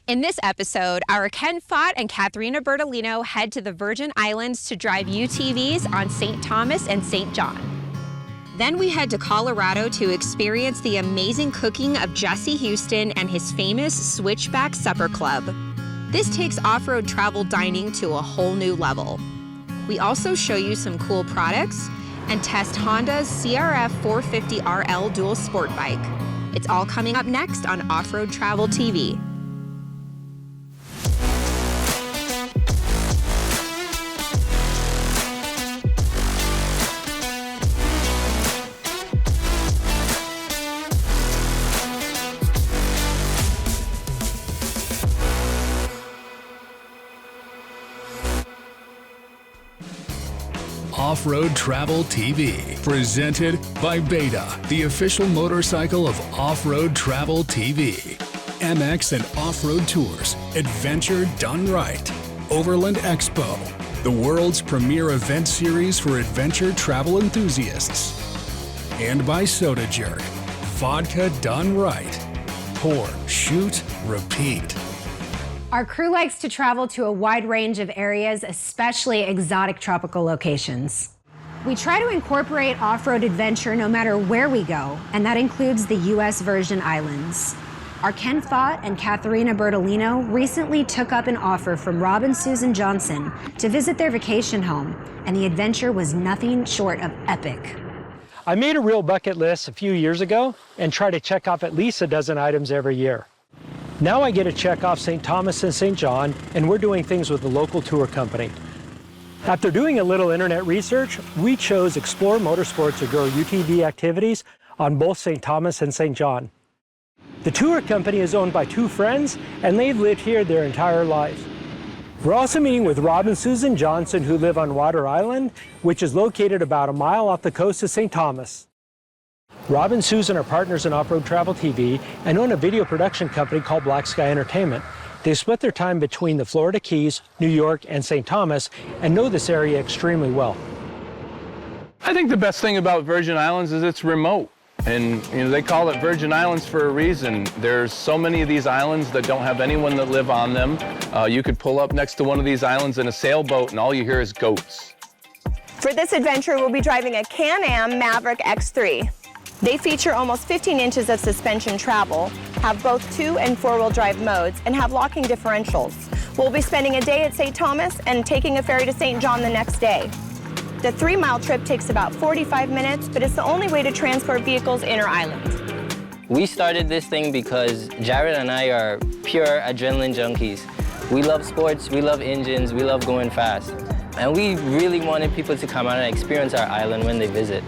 In this episode, our Ken Fott and Katharina Bertolino head to the Virgin Islands to drive UTVs on St. Thomas and St. John. Then we head to Colorado to experience the amazing cooking of Jesse Houston and his famous Switchback Supper Club. This takes off-road travel dining to a whole new level. We also show you some cool products and test Honda's CRF450RL dual sport bike. It's all coming up next on Off-Road Travel TV. Off-Road Travel TV, presented by Beta, the official motorcycle of Off-Road Travel TV. MX and off-road tours, adventure done right. Overland Expo, the world's premier event series for adventure travel enthusiasts. And by Soda Jerk, vodka done right. Pour, shoot, repeat. Our crew likes to travel to a wide range of areas, especially exotic tropical locations. We try to incorporate off-road adventure no matter where we go, and that includes the U.S. Virgin Islands. Our Ken Fott and Katharina Bertolino recently took up an offer from Rob and Susan Johnson to visit their vacation home, and the adventure was nothing short of epic. I made a real bucket list a few years ago and try to check off at least a dozen items every year. Now I get to check off St. Thomas and St. John, and we're doing things with the local tour company. After doing a little internet research, we chose Explore Motorsports to grow UTV activities on both St. Thomas and St. John. The tour company is owned by two friends, and they've lived here their entire lives. We're also meeting with Rob and Susan Johnson, who live on Water Island, which is located about a mile off the coast of St. Thomas. Rob and Susan are partners in Off-Road Travel TV and own a video production company called Black Sky Entertainment. They split their time between the Florida Keys, New York, and St. Thomas and know this area extremely well. I think the best thing about Virgin Islands is it's remote. And they call it Virgin Islands for a reason. There's so many of these islands that don't have anyone that live on them. You could pull up next to one of these islands in a sailboat and all you hear is goats. For this adventure, we'll be driving a Can-Am Maverick X3. They feature almost 15 inches of suspension travel, have both 2- and 4-wheel drive modes, and have locking differentials. We'll be spending a day at St. Thomas and taking a ferry to St. John the next day. The 3-mile trip takes about 45 minutes, but it's the only way to transport vehicles inter-island. We started this thing because Jared and I are pure adrenaline junkies. We love sports, we love engines, we love going fast. And we really wanted people to come out and experience our island when they visit.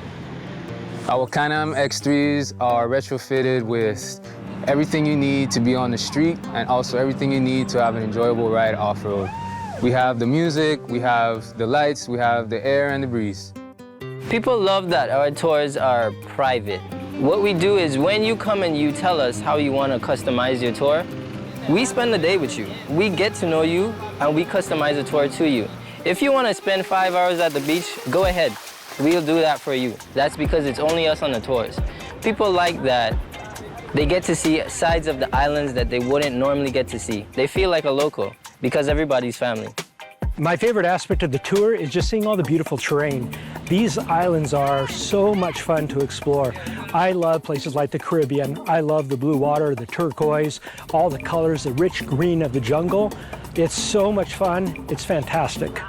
Our Can-Am X3s are retrofitted with everything you need to be on the street and also everything you need to have an enjoyable ride off-road. We have the music, we have the lights, we have the air and the breeze. People love that our tours are private. What we do is when you come and you tell us how you want to customize your tour, we spend the day with you. We get to know you and we customize the tour to you. If you want to spend 5 hours at the beach, go ahead. We'll do that for you. That's because it's only us on the tours. People like that. They get to see sides of the islands that they wouldn't normally get to see. They feel like a local because everybody's family. My favorite aspect of the tour is just seeing all the beautiful terrain. These islands are so much fun to explore. I love places like the Caribbean. I love the blue water, the turquoise, all the colors, the rich green of the jungle. It's so much fun. It's fantastic.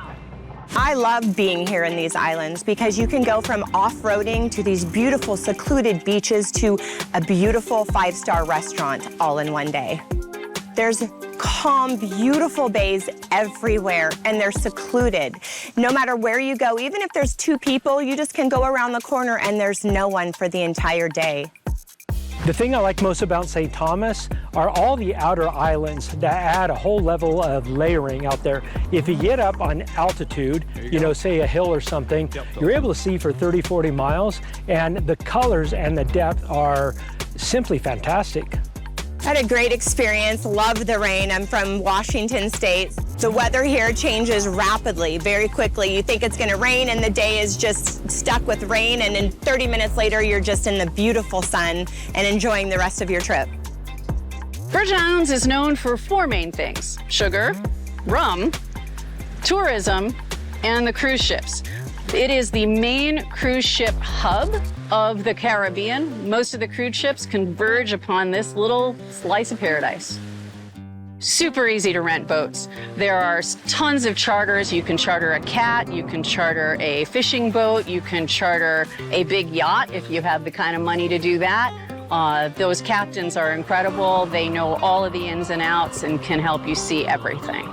I love being here in these islands because you can go from off-roading to these beautiful secluded beaches to a beautiful 5-star restaurant all in one day. There's calm, beautiful bays everywhere, and they're secluded. No matter where you go, even if there's 2 people, you just can go around the corner and there's no one for the entire day. The thing I like most about St. Thomas are all the outer islands that add a whole level of layering out there. If you get up on altitude, say a hill or something, you're able to see for 30, 40 miles, and the colors and the depth are simply fantastic. I had a great experience, loved the rain. I'm from Washington State. The weather here changes rapidly, very quickly. You think it's gonna rain and the day is just stuck with rain, and then 30 minutes later, you're just in the beautiful sun and enjoying the rest of your trip. Virgin Islands is known for 4 main things: sugar, rum, tourism, and the cruise ships. It is the main cruise ship hub of the Caribbean. Most of the cruise ships converge upon this little slice of paradise. Super easy to rent boats. There are tons of charters. You can charter a cat, you can charter a fishing boat, you can charter a big yacht if you have the kind of money to do that. Those captains are incredible. They know all of the ins and outs and can help you see everything.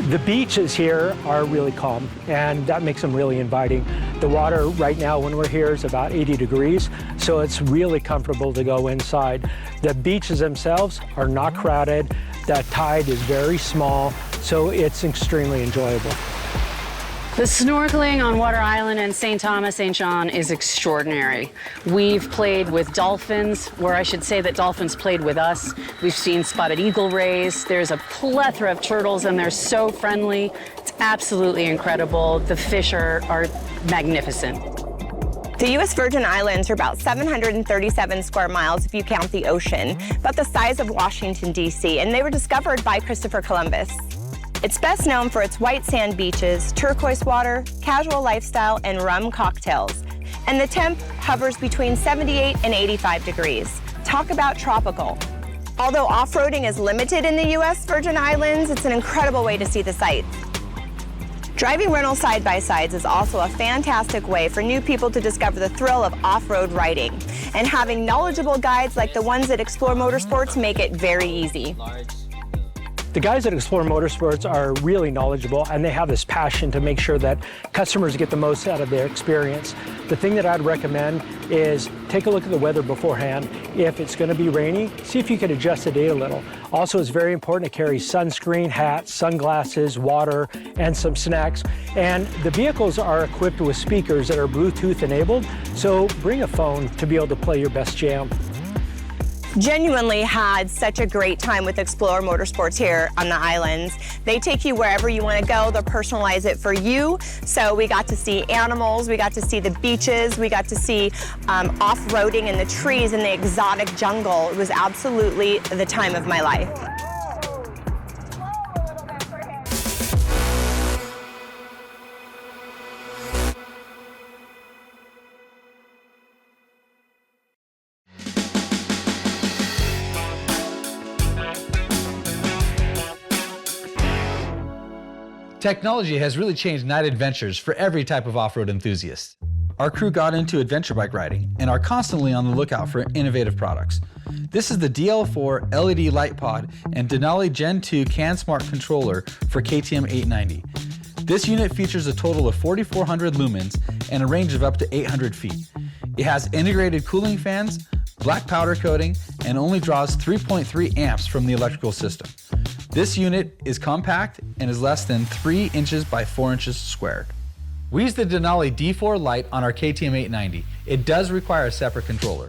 The beaches here are really calm, and that makes them really inviting. The water right now when we're here is about 80 degrees, so it's really comfortable to go inside. The beaches themselves are not crowded. The tide is very small, so it's extremely enjoyable. The snorkeling on Water Island and St. Thomas, St. John is extraordinary. We've played with dolphins, or I should say that dolphins played with us. We've seen spotted eagle rays. There's a plethora of turtles, and they're so friendly. It's absolutely incredible. The fish are magnificent. The U.S. Virgin Islands are about 737 square miles if you count the ocean, about the size of Washington, D.C., and they were discovered by Christopher Columbus. It's best known for its white sand beaches, turquoise water, casual lifestyle, and rum cocktails. And the temp hovers between 78 and 85 degrees. Talk about tropical. Although off-roading is limited in the U.S. Virgin Islands, it's an incredible way to see the sights. Driving rental side-by-sides is also a fantastic way for new people to discover the thrill of off-road riding. And having knowledgeable guides like the ones at Explore Motorsports make it very easy. The guys at Explore Motorsports are really knowledgeable, and they have this passion to make sure that customers get the most out of their experience. The thing that I'd recommend is take a look at the weather beforehand. If it's going to be rainy, see if you can adjust the date a little. Also, it's very important to carry sunscreen, hats, sunglasses, water, and some snacks. And the vehicles are equipped with speakers that are Bluetooth enabled, so bring a phone to be able to play your best jam. Genuinely had such a great time with Explore Motorsports here on the islands. They take you wherever you want to go. They'll personalize it for you. So we got to see animals, we got to see the beaches, we got to see off-roading in the trees in the exotic jungle. It was absolutely the time of my life. Technology has really changed night adventures for every type of off-road enthusiast. Our crew got into adventure bike riding and are constantly on the lookout for innovative products. This is the DL4 LED light pod and Denali Gen 2 CAN-Smart controller for KTM 890. This unit features a total of 4,400 lumens and a range of up to 800 feet. It has integrated cooling fans, black powder coating, and only draws 3.3 amps from the electrical system. This unit is compact and is less than 3 inches by 4 inches squared. We use the Denali D4 light on our KTM 890. It does require a separate controller.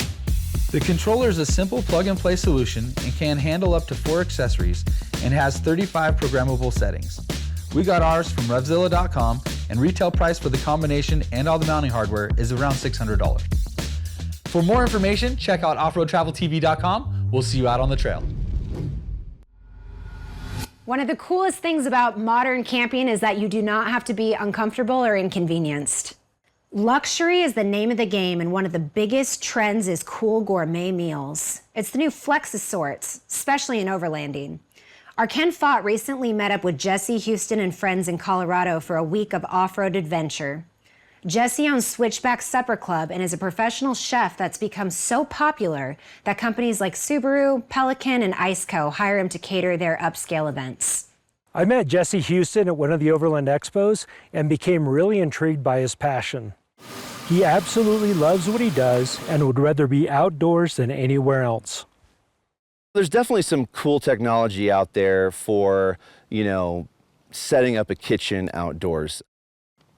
The controller is a simple plug-and-play solution and can handle up to 4 accessories and has 35 programmable settings. We got ours from RevZilla.com, and retail price for the combination and all the mounting hardware is around $600. For more information, check out offroadtraveltv.com. We'll see you out on the trail. One of the coolest things about modern camping is that you do not have to be uncomfortable or inconvenienced. Luxury is the name of the game, and one of the biggest trends is cool gourmet meals. It's the new Flex assorts, especially in overlanding. Our Ken Fott recently met up with Jesse Houston and friends in Colorado for a week of off-road adventure. Jesse owns Switchback Supper Club and is a professional chef that's become so popular that companies like Subaru, Pelican, and Iceco hire him to cater their upscale events. I met Jesse Houston at one of the Overland Expos and became really intrigued by his passion. He absolutely loves what he does and would rather be outdoors than anywhere else. There's definitely some cool technology out there for, setting up a kitchen outdoors.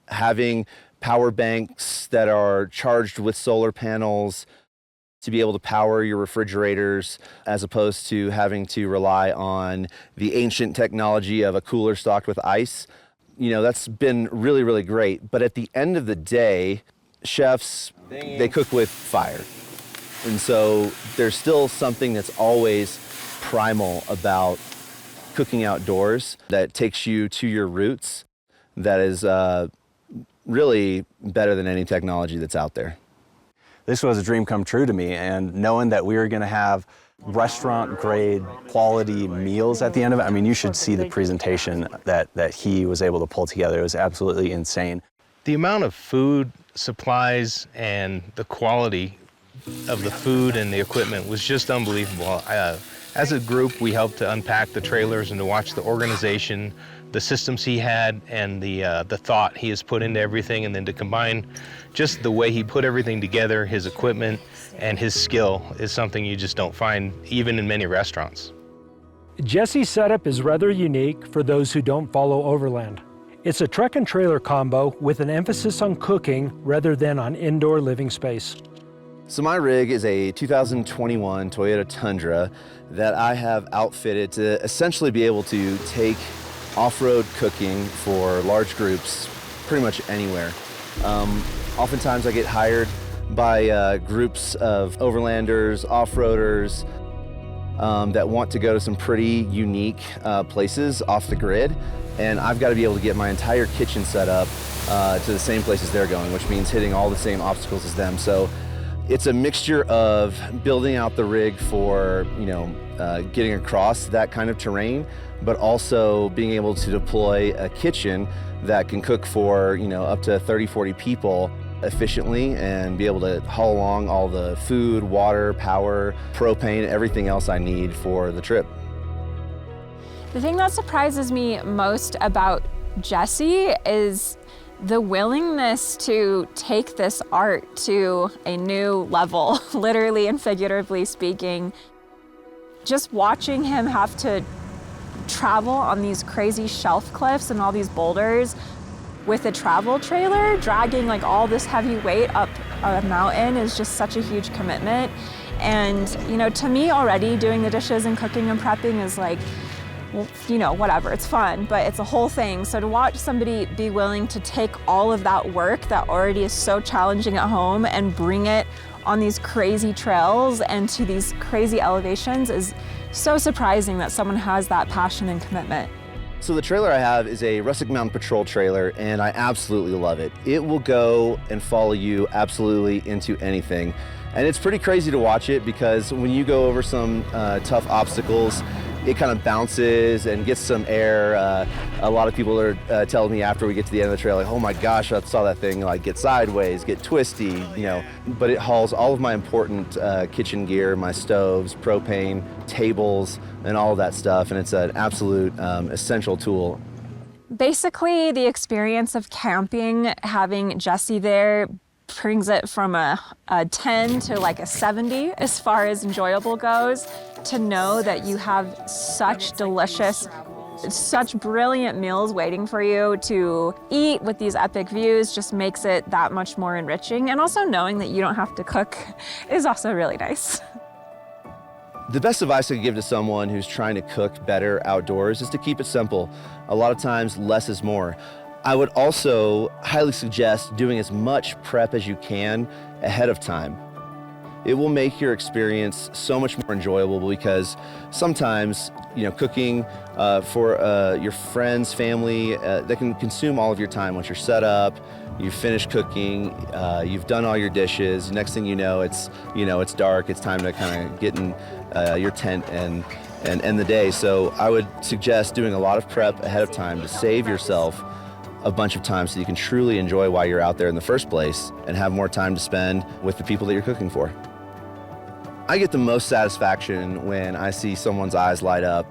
Having power banks that are charged with solar panels to be able to power your refrigerators, as opposed to having to rely on the ancient technology of a cooler stocked with ice. That's been really, really great. But at the end of the day, chefs, they cook with fire. And so there's still something that's always primal about cooking outdoors that takes you to your roots that is really better than any technology that's out there. This was a dream come true to me, and knowing that we were going to have restaurant grade quality meals at the end of it, I mean, you should see the presentation that he was able to pull together. It was absolutely insane. The amount of food, supplies, and the quality of the food and the equipment was just unbelievable. As a group, we helped to unpack the trailers and to watch the organization, the systems he had, and the thought he has put into everything, and then to combine just the way he put everything together, his equipment, and his skill is something you just don't find even in many restaurants. Jesse's setup is rather unique for those who don't follow Overland. It's a truck and trailer combo with an emphasis on cooking rather than on indoor living space. So my rig is a 2021 Toyota Tundra that I have outfitted to essentially be able to take off-road cooking for large groups pretty much anywhere. Oftentimes I get hired by groups of overlanders, off-roaders that want to go to some pretty unique places off the grid, and I've got to be able to get my entire kitchen set up to the same places they're going, which means hitting all the same obstacles as them. So it's a mixture of building out the rig for, getting across that kind of terrain, but also being able to deploy a kitchen that can cook for, up to 30, 40 people efficiently and be able to haul along all the food, water, power, propane, everything else I need for the trip. The thing that surprises me most about Jesse is the willingness to take this art to a new level, literally and figuratively speaking. Just watching him have to travel on these crazy shelf cliffs and all these boulders with a travel trailer, dragging like all this heavy weight up a mountain is just such a huge commitment. And, to me already doing the dishes and cooking and prepping is like, well, whatever, it's fun, but it's a whole thing. So to watch somebody be willing to take all of that work that already is so challenging at home and bring it on these crazy trails and to these crazy elevations is so surprising that someone has that passion and commitment. So the trailer I have is a Rustic Mountain Patrol trailer, and I absolutely love it. It will go and follow you absolutely into anything. And it's pretty crazy to watch it because when you go over some tough obstacles, it kind of bounces and gets some air. A lot of people are telling me after we get to the end of the trail, like, oh my gosh, I saw that thing like get sideways, get twisty, But it hauls all of my important kitchen gear, my stoves, propane, tables, and all of that stuff. And it's an absolute essential tool. Basically, the experience of camping, having Jesse there, brings it from a 10 to like a 70 as far as enjoyable goes. To know that you have such delicious, such brilliant meals waiting for you to eat with these epic views just makes it that much more enriching. And also knowing that you don't have to cook is also really nice. The best advice I could give to someone who's trying to cook better outdoors is to keep it simple. A lot of times, less is more. I would also highly suggest doing as much prep as you can ahead of time. It will make your experience so much more enjoyable because sometimes, cooking for your friends, family, that can consume all of your time. Once you're set up, you've finished cooking, you've done all your dishes. Next thing you know, it's dark. It's time to kind of get in your tent and end the day. So I would suggest doing a lot of prep ahead of time to save yourself a bunch of time so you can truly enjoy why you're out there in the first place and have more time to spend with the people that you're cooking for. I get the most satisfaction when I see someone's eyes light up,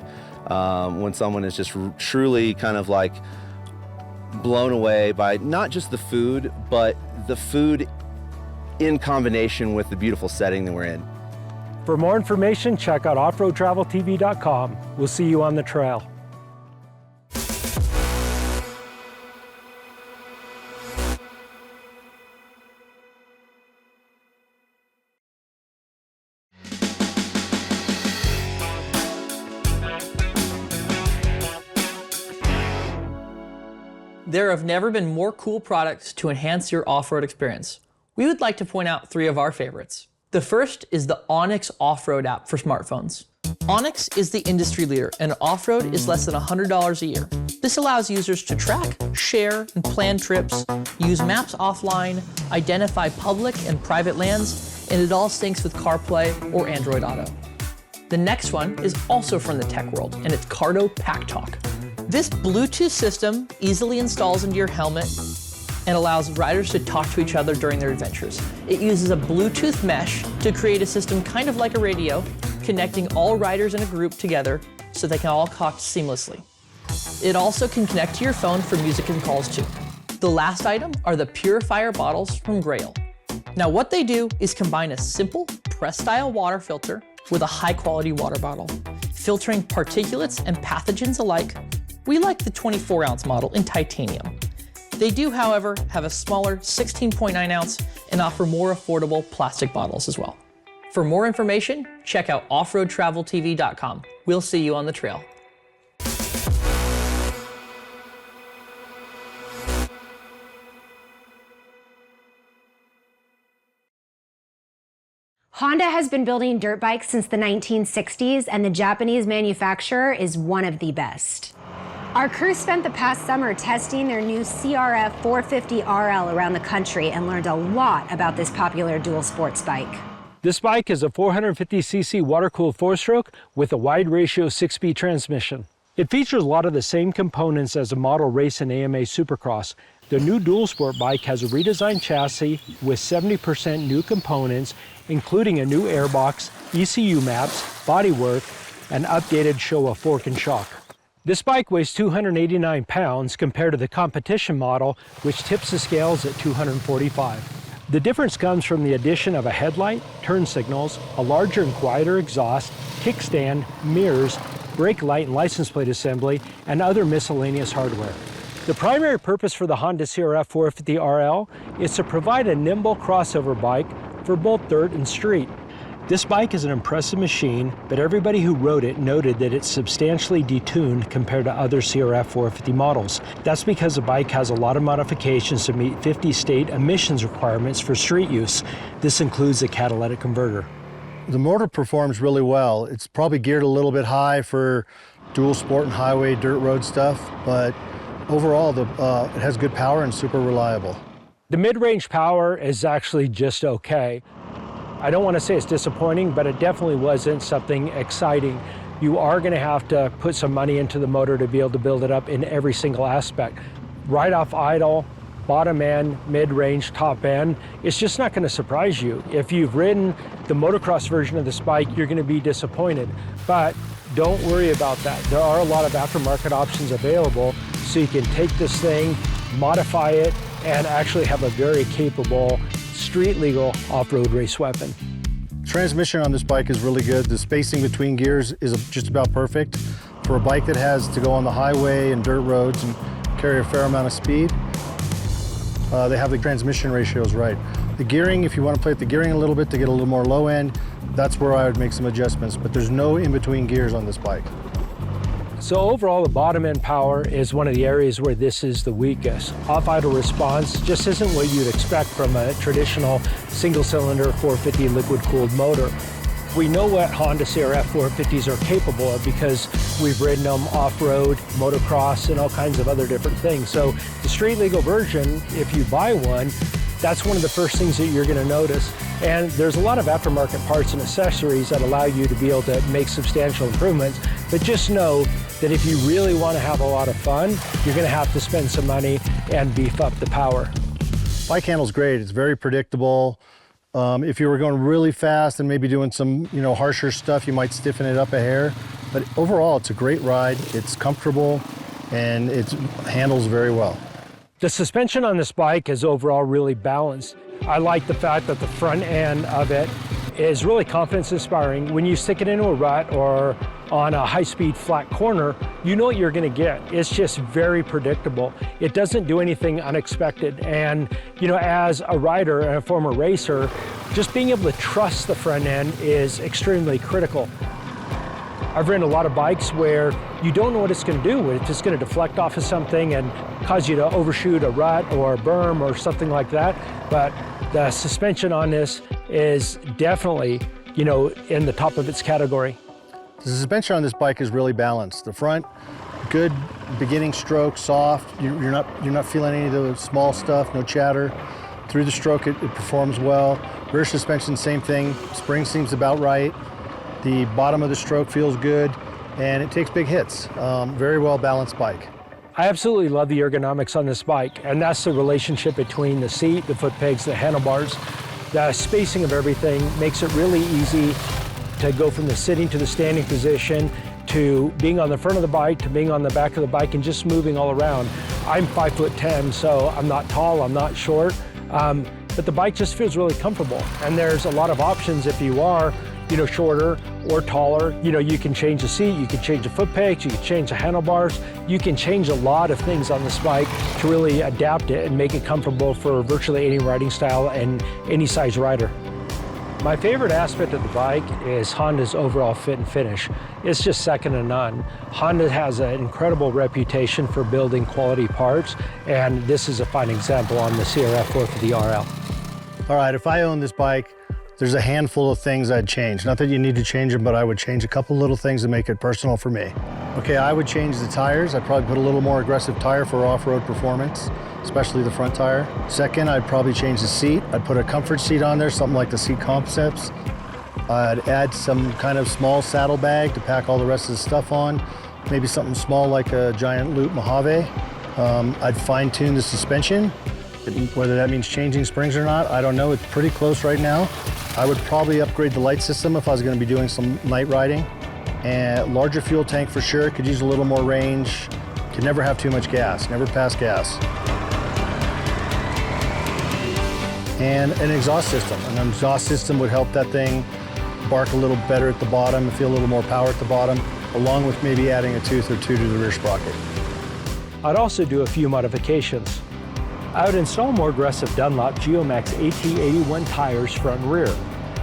when someone is just truly kind of like blown away by not just the food, but the food in combination with the beautiful setting that we're in. For more information, check out offroadtraveltv.com. We'll see you on the trail. There have never been more cool products to enhance your off-road experience. We would like to point out 3 of our favorites. The first is the Onyx Off-Road app for smartphones. Onyx is the industry leader, and off-road is less than $100 a year. This allows users to track, share, and plan trips, use maps offline, identify public and private lands, and it all syncs with CarPlay or Android Auto. The next one is also from the tech world, and it's Cardo Packtalk. This Bluetooth system easily installs into your helmet and allows riders to talk to each other during their adventures. It uses a Bluetooth mesh to create a system kind of like a radio, connecting all riders in a group together so they can all talk seamlessly. It also can connect to your phone for music and calls too. The last item are the Purify bottles from Grayl. Now what they do is combine a simple press-style water filter with a high-quality water bottle, filtering particulates and pathogens alike. We like the 24-ounce model in titanium. They do, however, have a smaller 16.9 ounce and offer more affordable plastic bottles as well. For more information, check out offroadtraveltv.com. We'll see you on the trail. Honda has been building dirt bikes since the 1960s, and the Japanese manufacturer is one of the best. Our crew spent the past summer testing their new CRF450RL around the country and learned a lot about this popular dual sports bike. This bike is a 450cc water-cooled 4-stroke with a wide ratio 6-speed transmission. It features a lot of the same components as a model race and AMA Supercross. The new dual sport bike has a redesigned chassis with 70% new components, including a new airbox, ECU maps, bodywork, and updated Showa fork and shock. This bike weighs 289 pounds compared to the competition model, which tips the scales at 245. The difference comes from the addition of a headlight, turn signals, a larger and quieter exhaust, kickstand, mirrors, brake light and license plate assembly, and other miscellaneous hardware. The primary purpose for the Honda CRF450RL is to provide a nimble crossover bike for both dirt and street. This bike is an impressive machine, but everybody who rode it noted that it's substantially detuned compared to other CRF450 models. That's because the bike has a lot of modifications to meet 50 state emissions requirements for street use. This includes a catalytic converter. The motor performs really well. It's probably geared a little bit high for dual sport and highway dirt road stuff, but overall it has good power and super reliable. The mid-range power is actually just okay. I don't want to say it's disappointing, but it definitely wasn't something exciting. You are going to have to put some money into the motor to be able to build it up in every single aspect. Right off idle, bottom end, mid-range, top end, it's just not going to surprise you. If you've ridden the motocross version of this bike, you're going to be disappointed. But don't worry about that. There are a lot of aftermarket options available, so you can take this thing, modify it, and actually have a very capable street legal off-road race weapon. Transmission on this bike is really good. The spacing between gears is just about perfect. For a bike that has to go on the highway and dirt roads and carry a fair amount of speed, they have the transmission ratios right. The gearing, if you want to play with the gearing a little bit to get a little more low end, that's where I would make some adjustments, but there's no in-between gears on this bike. So overall, the bottom end power is one of the areas where this is the weakest. Off-idle response just isn't what you'd expect from a traditional single-cylinder 450 liquid-cooled motor. We know what Honda CRF 450s are capable of because we've ridden them off-road, motocross, and all kinds of other different things. So the street legal version, if you buy one, that's one of the first things that you're going to notice. And there's a lot of aftermarket parts and accessories that allow you to be able to make substantial improvements. But just know that if you really want to have a lot of fun, you're going to have to spend some money and beef up the power. Bike handle's great. It's very predictable. If you were going really fast and maybe doing some, harsher stuff, you might stiffen it up a hair. But overall, it's a great ride. It's comfortable and it handles very well. The suspension on this bike is overall really balanced. I like the fact that the front end of it is really confidence inspiring. When you stick it into a rut or on a high-speed flat corner, you know what you're going to get. It's just very predictable. It doesn't do anything unexpected. And, as a rider and a former racer, just being able to trust the front end is extremely critical. I've ridden a lot of bikes where you don't know what it's going to do. If it's going to deflect off of something and cause you to overshoot a rut or a berm or something like that. But the suspension on this is definitely, in the top of its category. The suspension on this bike is really balanced. The front, good beginning stroke, soft. You're not feeling any of the small stuff, no chatter. Through the stroke, it performs well. Rear suspension, same thing. Spring seems about right. The bottom of the stroke feels good, and it takes big hits. Very well balanced bike. I absolutely love the ergonomics on this bike, and that's the relationship between the seat, the foot pegs, the handlebars. The spacing of everything makes it really easy to go from the sitting to the standing position, to being on the front of the bike, to being on the back of the bike, and just moving all around. I'm 5'10", so I'm not tall, I'm not short, but the bike just feels really comfortable. And there's a lot of options if you are, shorter or taller. You can change the seat, you can change the foot pegs, you can change the handlebars. You can change a lot of things on this bike to really adapt it and make it comfortable for virtually any riding style and any size rider. My favorite aspect of the bike is Honda's overall fit and finish. It's just second to none. Honda has an incredible reputation for building quality parts, and this is a fine example on the CRF450RL. All right, if I owned this bike, there's a handful of things I'd change. Not that you need to change them, but I would change a couple little things to make it personal for me. Okay, I would change the tires. I'd probably put a little more aggressive tire for off-road performance, especially the front tire. Second, I'd probably change the seat. I'd put a comfort seat on there, something like the seat concepts. I'd add some kind of small saddlebag to pack all the rest of the stuff on. Maybe something small like a giant loop Mojave. I'd fine-tune the suspension. Whether that means changing springs or not, I don't know. It's pretty close right now. I would probably upgrade the light system if I was going to be doing some night riding. And larger fuel tank for sure. Could use a little more range. Could never have too much gas. Never pass gas. And an exhaust system. An exhaust system would help that thing bark a little better at the bottom, feel a little more power at the bottom, along with maybe adding a tooth or two to the rear sprocket. I'd also do a few modifications. I would install more aggressive Dunlop Geomax AT81 tires front and rear.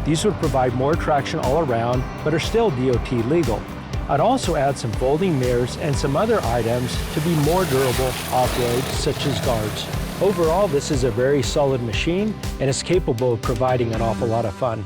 These would provide more traction all around, but are still DOT legal. I'd also add some folding mirrors and some other items to be more durable off-road, such as guards. Overall, this is a very solid machine, and it's capable of providing an awful lot of fun.